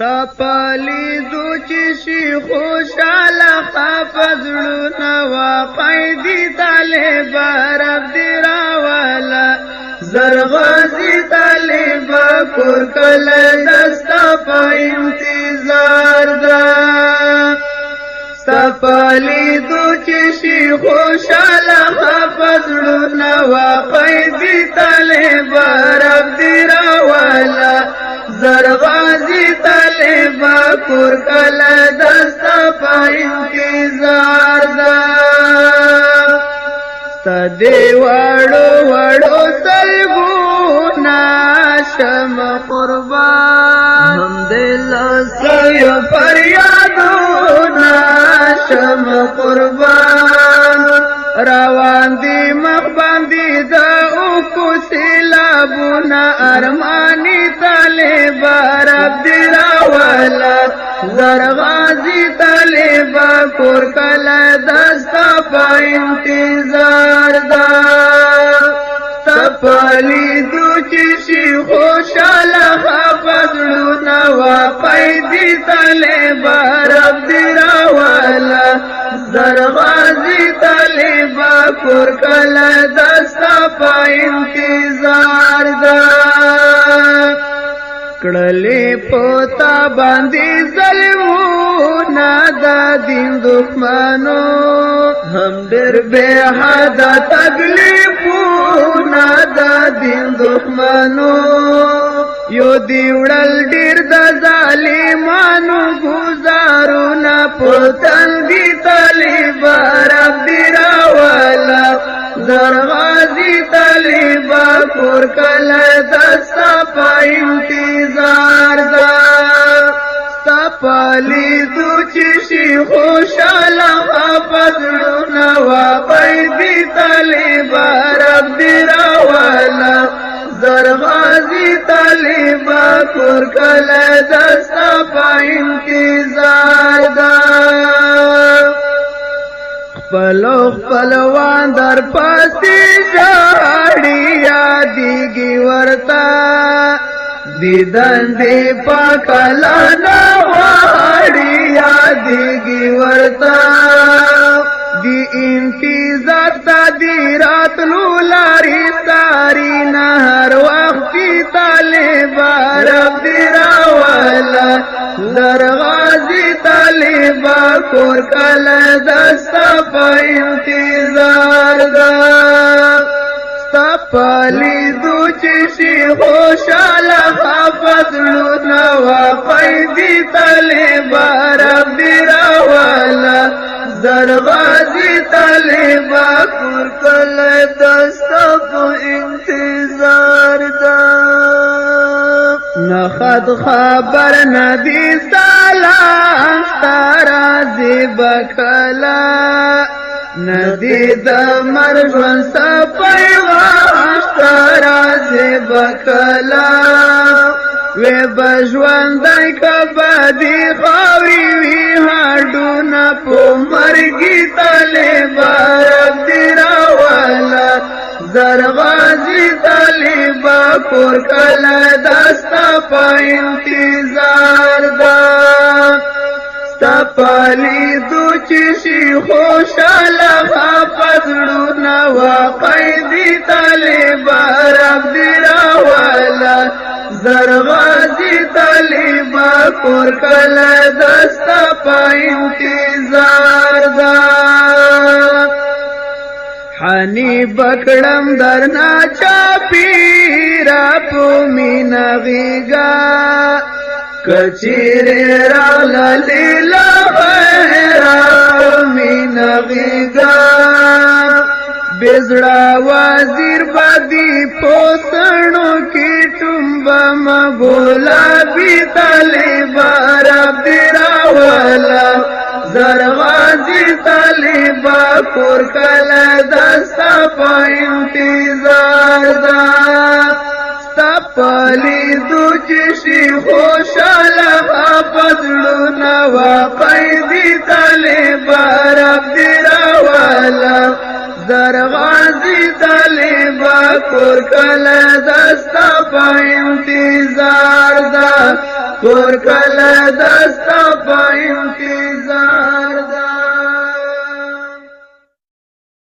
ستا پالیدو چې شي خوشاله خفزړونه واقع دي طالب رب دې راواله زرغازي طالب کور کله دستا په انتظار ده ستا پالیدو چې شي خوشاله خفزړونه واقع دي طالب رب دې راواله زرغازي طالب کور کله دستا په انتظار ده ستا دې وړو سلګونه شم قربان همدلله سوی فریادونه شم قربان روان دي مخ باندې د اوکو سیلابونه ارماني طالب رب دې راواله زرغازي طالب کور کله دستا په انتظار ده تپالیدو چې شي خوشاله خفزړونه واقع دي طالب رب دې راواله زرغازي طالب کور کله دستا په انتظار ده کړلې پوتا باندې ظلمونه د دین دښمنو هم ډېر بې حده تکلیفونه د دین دښمنو یو دی وړل ډېر د ظالمانو ګزارونه په تنګي طالب رب دې راواله زرغازي طالب کور کله دستا په انتظار ده ستا پالیدو چې شي خوشاله خفزړونه واقع دي طالب رب دې راواله زرغازي طالب کور کله دستا په انتظار ده خپلوان در پسې ژاړي یادېږي ورته دیدن دې پاکله نه غواړي یادېږي ورته دی انتظار تا دی راتلو لارې ستاري نه هر وخت طالب رب دې راواله زرغازي طالب کور کله دستا په انتظار ده ستا پالیدو چې شي خوشاله خفزړونه واقع دي طالب رب دې راواله زرغازي طالب کور کله دستا په انتظار ده نخد خبر ندی سلام سترازی بکلا ندی دمر جون سپیغاش سترازی بکلا وی بجوان دای کبادی خواوی وی هاردونا پو مرگی طالب رب دې راواله زرغازي طالب کور کله دستا په انتظار ده ستا پالیدو چې شي خوشاله خفزړونه واقع دي طالب رب دې راواله زرغازي طالب کور کله دستا په انتظار ده حنی بکړم درنا چاپیرا په مینا غیګا کچیر را لیلا خیرا مینا غیګا بزړه وزیر بادي پوسړو کې ټومبا مګولابي طالب رب دې راواله زرغازي طالب کور کله دستا په انتظار ده ستا پالیدو چې شي خوشاله خفزړونه واقع دي طالب رب دې راواله زرغازي طالب کور کله دستا په انتظار ده تور کله دستا په